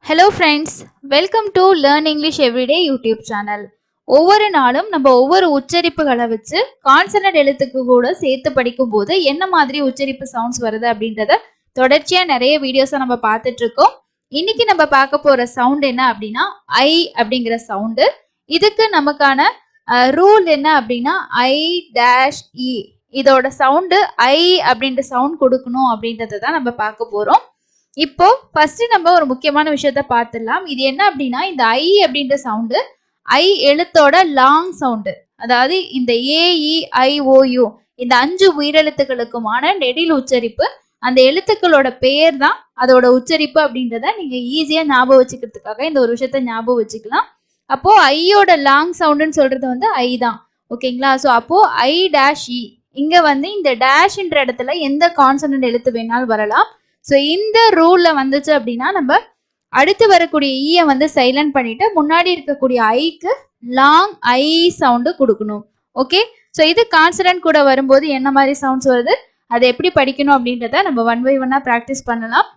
Hello friends, welcome to Learn English Everyday YouTube channel. ஒவ்வொரு நாளும் நம்ம ஒவ்வொரு உச்சரிப்புகளை வச்சு கான்சனன்ட் எழுத்துக்கு கூட சேர்த்து படிக்கும் போது என்ன மாதிரி உச்சரிப்பு சவுண்ட்ஸ் வருது அப்படின்றத தொடர்ச்சியா நிறைய வீடியோஸை நம்ம பார்த்துட்டு இருக்கோம். இன்னைக்கு நம்ம பார்க்க போற சவுண்ட் என்ன அப்படின்னா ஐ அப்படிங்கிற சவுண்டு. இதுக்கு நமக்கான ரூல் என்ன அப்படின்னா ஐ டேஷ் இ, இதோட சவுண்டு ஐ அப்படின்ற சவுண்ட் கொடுக்கணும் அப்படின்றத தான் நம்ம பார்க்க போறோம். இப்போ ஃபர்ஸ்ட் நம்ம ஒரு முக்கியமான விஷயத்த பார்த்துடலாம். இது என்ன அப்படின்னா இந்த ஐ அப்படின்ற சவுண்டு ஐ எழுத்தோட லாங் சவுண்டு. அதாவது இந்த AEIOU இந்த 5 உயிரெழுத்துக்களுக்குமான நெடில் உச்சரிப்பு. அந்த எழுத்துக்களோட பெயர் தான் அதோட உச்சரிப்பு அப்படின்றத நீங்க ஈஸியா ஞாபகம் வச்சுக்கிறதுக்காக இந்த ஒரு விஷயத்த ஞாபகம் வச்சுக்கலாம். அப்போ ஐயோட லாங் சவுண்டுன்னு சொல்றது வந்து ஐ தான். ஓகேங்களா? ஸோ அப்போ ஐ டேஷ் இ, இங்க வந்து இந்த டேஷ்ன்ற இடத்துல எந்த கான்சனன்ட் எழுத்து வேணாலும் வரலாம். ஸோ இந்த ரூல்ல வந்துச்சு அப்படின்னா நம்ம அடுத்து வரக்கூடிய ஈயை வந்து சைலண்ட் பண்ணிட்டு முன்னாடி இருக்கக்கூடிய ஐக்கு லாங் ஐ சவுண்டு கொடுக்கணும். ஓகே, ஸோ இது கான்சனன்ட் கூட வரும்போது என்ன மாதிரி சவுண்ட்ஸ் வருது, அதை எப்படி படிக்கணும் அப்படின்றத நம்ம ஒன் பை ஒன்னா ப்ராக்டிஸ் பண்ணலாம்.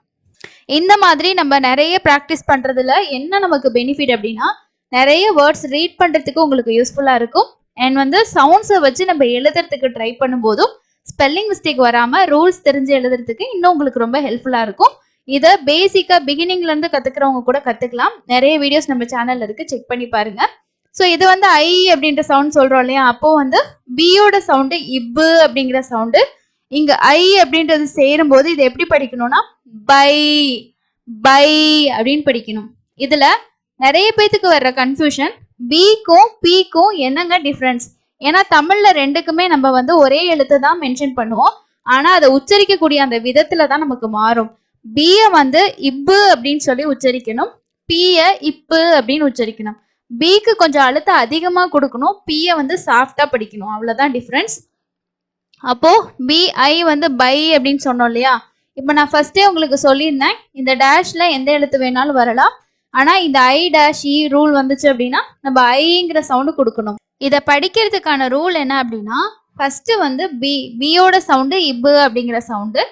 இந்த மாதிரி நம்ம நிறைய ப்ராக்டிஸ் பண்றதுல என்ன நமக்கு பெனிஃபிட் அப்படின்னா நிறைய வேர்ட்ஸ் ரீட் பண்றதுக்கு உங்களுக்கு யூஸ்ஃபுல்லா இருக்கும். அண்ட் வந்து சவுண்ட்ஸை வச்சு நம்ம எழுதுறதுக்கு ட்ரை பண்ணும்போதும் ஸ்பெல்லிங் மிஸ்டேக் வராம ரூல்ஸ் தெரிஞ்சு எழுதுறதுக்கு இன்னும் உங்களுக்கு ரொம்ப ஹெல்ப்ஃபுல்லா இருக்கும். இதை பேசிக்கா பிகினிங்ல இருந்து கத்துக்கிறவங்க கூட கத்துக்கலாம். நிறைய வீடியோஸ் நம்ம சேனல்ல இருக்கு, செக் பண்ணி பாருங்க. ஸோ இது வந்து ஐ அப்படின்ற சவுண்ட் சொல்றோம் இல்லையா, அப்போ வந்து பியோட சவுண்டு இப்பு அப்படிங்கிற சவுண்டு. இங்க ஐ அப்படின்றது சேரும் போது இதை எப்படி படிக்கணும்னா பை பை அப்படின்னு படிக்கணும். இதுல நிறைய பேத்துக்கு வர்ற கன்ஃபியூஷன் பிக்கும் பிக்கும் என்னங்க டிஃப்ரென்ஸ். ஏன்னா தமிழ்ல ரெண்டுக்குமே நம்ம வந்து ஒரே எழுத்து தான் மென்ஷன் பண்ணுவோம், ஆனா அதை உச்சரிக்கக்கூடிய அந்த விதத்துல தான் நமக்கு மாறும். பிய வந்து இப்பு அப்படின்னு சொல்லி உச்சரிக்கணும், பிய இப்பு அப்படின்னு உச்சரிக்கணும். பிக்கு கொஞ்சம் அழுத்தம் அதிகமா கொடுக்கணும், பிய வந்து சாஃப்டா படிக்கணும், அவ்வளவுதான் டிஃப்ரென்ஸ். அப்போ பிஐ வந்து பை அப்படின்னு சொன்னோம் இல்லையா, இப்போ நான் ஃபர்ஸ்டே உங்களுக்கு சொல்லியிருந்தேன் இந்த டேஷ்ல எந்த எழுத்து வேணாலும் வரலாம், ஆனா இந்த ஐ டேஷ் இ ரூல் வந்துச்சு அப்படின்னா நம்ம ஐங்கிற சவுண்டு கொடுக்கணும். இதை படிக்கிறதுக்கான ரூல் என்ன அப்படின்னா ஃபர்ஸ்ட் வந்து பியோட சவுண்டு இப்பு அப்படிங்கிற சவுண்டு.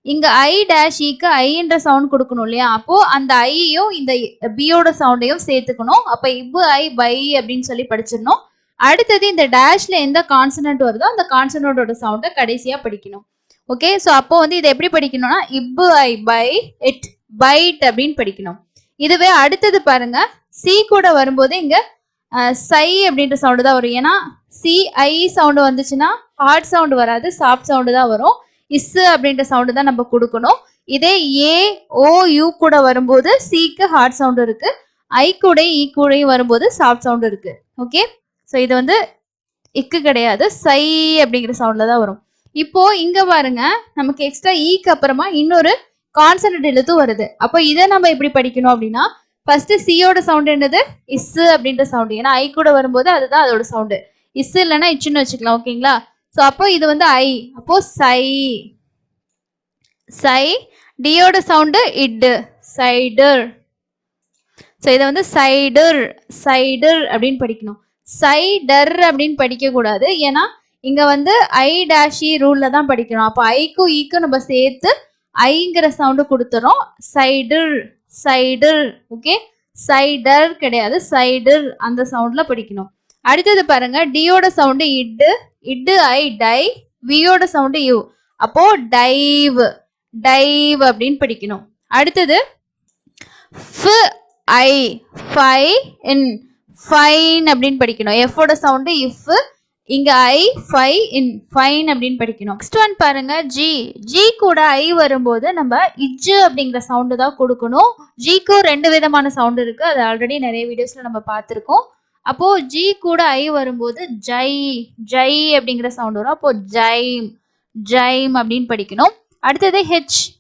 இங்க ஐ டேஷ் இக்கு ஐன்ற சவுண்ட் கொடுக்கணும் இல்லையா, அப்போ அந்த ஐயையும் இந்த பியோட சவுண்டையும் சேர்த்துக்கணும். அப்ப இப்பு ஐ பை அப்படின்னு சொல்லி படிச்சிடணும். அடுத்தது இந்த டேஷ்ல எந்த கான்சனன்ட் வருதோ அந்த கான்சனன்டோட சவுண்டை கடைசியா படிக்கணும். ஓகே, ஸோ அப்போ வந்து இதை எப்படி படிக்கணும்னா இப்பு ஐ பை இட் பைட் அப்படின்னு படிக்கணும். இதுவே அடுத்தது பாருங்க, சி கூட வரும்போது இங்க சை அப்படின்ற சவுண்டு தான் வரும். ஏன்னா சிஐ சவுண்டு வந்துச்சுன்னா ஹார்ட் சவுண்டு வராது, சாஃப்ட் சவுண்டு தான் வரும். இஸ் அப்படின்ற சவுண்டு தான் நம்ம கொடுக்கணும். இதே AOU கூட வரும்போது சிக்கு ஹார்ட் சவுண்டு இருக்கு, ஐ கூட இ கூடயும் வரும்போது சாஃப்ட் சவுண்டு இருக்கு. ஓகே, ஸோ இது வந்து இக்கு கிடையாது, சை அப்படிங்கிற சவுண்ட்ல தான் வரும். இப்போ இங்க பாருங்க, நமக்கு எக்ஸ்ட்ரா ஈக்கு அப்புறமா இன்னொரு கான்சனன்ட் எழுத்து வருது. அப்போ இதை நம்ம எப்படி படிக்கணும் அப்படின்னா ஃபர்ஸ்ட் சியோட சவுண்ட் என்னது இஸ் அப்படின்ற சவுண்டு. ஏன்னா ஐ கூட வரும்போது அதுதான் அதோட சவுண்டு. இஸ் இல்லைன்னா இச்சுன்னு வச்சுக்கலாம். ஓகேங்களா? ஸோ அப்போ இது வந்து ஐ, அப்போ சை சை. டியோட சவுண்டு இட் சைடர். ஸோ இதை வந்து சைடர் சைடர் அப்படின்னு படிக்கணும். சைடர் அப்படின்னு படிக்க கூடாது, ஏன்னா இங்க வந்து ஐ டேஷி ரூல்ல தான் படிக்கணும். அப்போ ஐக்கும் ஈக்கும் நம்ம சேர்த்து ஐங்கிற சவுண்டு கொடுத்துறோம். Cider cider. ஓகே, சைடர் கிடையாது, சைடர் அந்த சவுண்ட்ல படிக்கணும். அடுத்தது பாருங்க, டியோட சவுண்டு இட்டு இட்டு ஐ டை, வியோட சவுண்டு யூ, அப்போ டைவ் டைவ் அப்படின்னு படிக்கணும். அடுத்தது ஐ ஃபை இன் ஃபைன் அப்படின்னு படிக்கணும். எஃபோட சவுண்டு இஃப், இங்க ஐ ஃபை இன் ஃபைன் அப்படின்னு படிக்கணும். நெக்ஸ்ட் ஒன் பாருங்க, ஜி ஜி கூட ஐ வரும்போது நம்ம இஜ்ஜு அப்படிங்கிற சவுண்டு தான் கொடுக்கணும். ஜிக்கும் 2 விதமான சவுண்டு இருக்கு, அது ஆல்ரெடி நிறைய வீடியோஸ்ல நம்ம பார்த்துருக்கோம். அப்போ ஜி கூட ஐ வரும்போது ஜை ஜை அப்படிங்கிற சவுண்ட் வரும், அப்போ ஜைம் ஜைம் அப்படின்னு படிக்கணும். அடுத்தது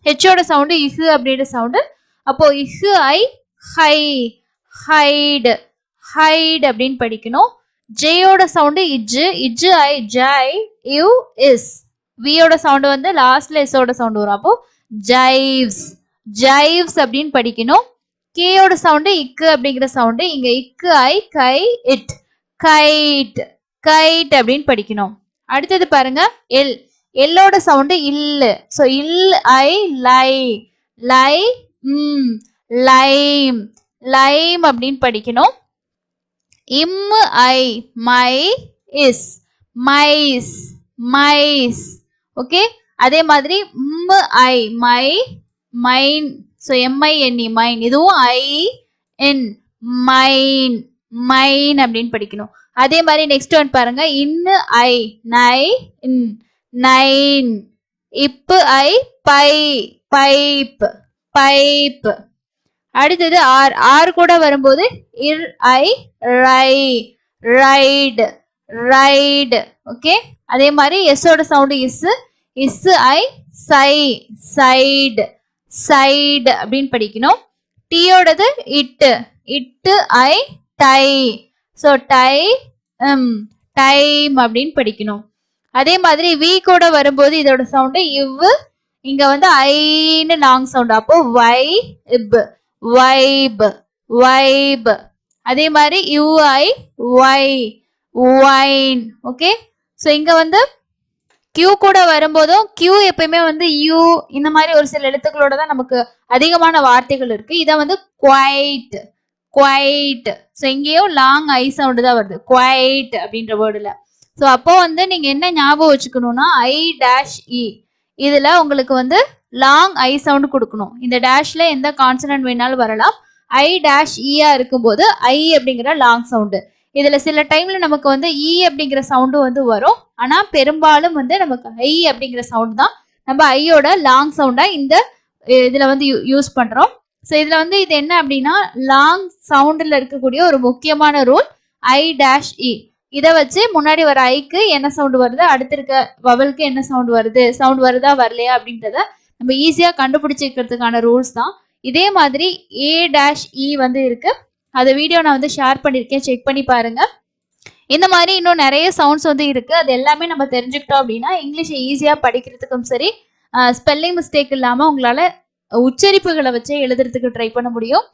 ஹெச்சோட சவுண்டு இஹு அப்படின்ற சவுண்டு, அப்போ இஹு ஐ ஹை ஹைடு ஹைடு அப்படின்னு படிக்கணும். ஜேயோட சவுண்டு இஜ்ஜு இஜ்ஜு ஐ ஜை யூ இஸ். வியோட சவுண்டு வந்து லாஸ்ட்ல எஸோட சவுண்டு வரும், அப்போ ஜைவ்ஸ் ஜைவ்ஸ் அப்படின்னு படிக்கணும். கேயோட சவுண்டு இக்கு அப்படிங்கிற சவுண்டு, இங்க இக்கு ஐ கை இட் கைட் கைட் அப்படின்னு படிக்கணும். அடுத்தது பாருங்க, எல்லோட சவுண்டு இல்லு. ஸோ இல் ஐ லை லை லைம் லைம் அப்படின்னு படிக்கணும். I மை இஸ் மைஸ் மைஸ். ஓகே, அதே மாதிரி I மை மைன். So MINE mine. இதுவும் IN மைன் மைன் அப்படின்னு படிக்கணும். அதே மாதிரி நெக்ஸ்ட் ஒன் பாருங்க. I நை நைன். I பை பைப் பைப். அடுத்தது ஆர் கூட வரும்போது I ரை ரைடு ரைடு. ஓகே, அதே மாதிரி எஸ்ஸோட சவுண்டு I சை சைடு சைடு அப்படின்னு படிக்கணும். டீயோடது I டை. ஸோ டை டைம் அப்படின்னு படிக்கணும். அதே மாதிரி வி கூட வரும்போது இதோட சவுண்டு இங்க வந்து ஐன்னு லாங் சவுண்ட். அப்போ வைப் வைப் வைப். அதே மாதிரி UI வைன். ஓகே, ஸோ இங்க வந்து Q கூட வரும்போதும் Q எப்பயுமே வந்து U இந்த மாதிரி ஒரு சில எழுத்துக்களோட தான் நமக்கு அதிகமான வார்த்தைகள் இருக்கு. இதை வந்து குவைட் குவைட். ஸோ இங்கேயும் லாங் ஐ சவுண்டு தான் வருது குவைட் அப்படின்ற வேர்டுல. ஸோ அப்போ வந்து நீங்க என்ன ஞாபகம் வச்சுக்கணும்னா I-E இதுல உங்களுக்கு வந்து லாங் ஐ சவுண்ட் கொடுக்கணும். இந்த டேஷ்ல எந்த கான்சனன்ட் வேணாலும் வரலாம். I-E இருக்கும்போது ஐ அப்படிங்கிற லாங் சவுண்டு. இதுல சில டைம்ல நமக்கு வந்து E அப்படிங்கிற சவுண்டு வந்து வரும். ஆனா பெரும்பாலும் வந்து நமக்கு ஐ அப்படிங்கிற சவுண்ட் தான் நம்ம ஐயோட லாங் சவுண்டா இந்த இதுல வந்து யூஸ் பண்றோம். ஸோ இதுல வந்து இது என்ன அப்படின்னா லாங் சவுண்டில் இருக்கக்கூடிய ஒரு முக்கியமான ரூல் I-E. இதை வச்சு முன்னாடி வர ஐக்கு என்ன சவுண்ட் வருது, அடுத்து இருக்க வவலுக்கு என்ன சவுண்ட் வருது, சவுண்ட் வருதா வரலையா அப்படின்றத நம்ம ஈஸியா கண்டுபிடிச்சிக்கிறதுக்கான ரூல்ஸ் தான். இதே மாதிரி A-E வந்து இருக்கு. அந்த வீடியோ நான் வந்து ஷேர் பண்ணியிருக்கேன், செக் பண்ணி பாருங்க. இந்த மாதிரி இன்னும் நிறைய சவுண்ட்ஸ் வந்து இருக்கு. அது எல்லாமே நம்ம தெரிஞ்சுக்கிட்டோம் அப்படின்னா இங்கிலீஷை ஈஸியா படிக்கிறதுக்கும் சரி, ஸ்பெல்லிங் மிஸ்டேக் இல்லாம உங்களால உச்சரிப்புகளை வச்சு எழுதுறதுக்கு ட்ரை பண்ண முடியும்.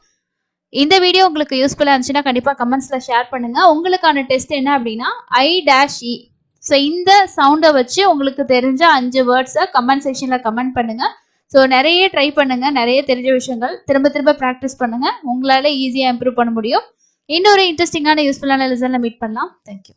இந்த வீடியோ உங்களுக்கு யூஸ்ஃபுல்லா இருந்துச்சுன்னா கண்டிப்பா கமெண்ட்ஸ்ல ஷேர் பண்ணுங்க. உங்களுக்கான டெஸ்ட் என்ன அப்படின்னா I-E. ஸோ இந்த சவுண்டை வச்சு உங்களுக்கு தெரிஞ்ச 5 வேர்ட்ஸை கமெண்ட் செக்ஷன்ல கமெண்ட் பண்ணுங்க. ஸோ நிறைய ட்ரை பண்ணுங்க, நிறைய தெரிஞ்ச விஷயங்கள் திரும்ப திரும்ப ப்ராக்டிஸ் பண்ணுங்க. உங்களால ஈஸியா இம்ப்ரூவ் பண்ண முடியும். இன்னொரு இன்ட்ரெஸ்டிங்கான யூஸ்ஃபுல்லான லெசன்ல மீட் பண்ணலாம். தேங்க்யூ.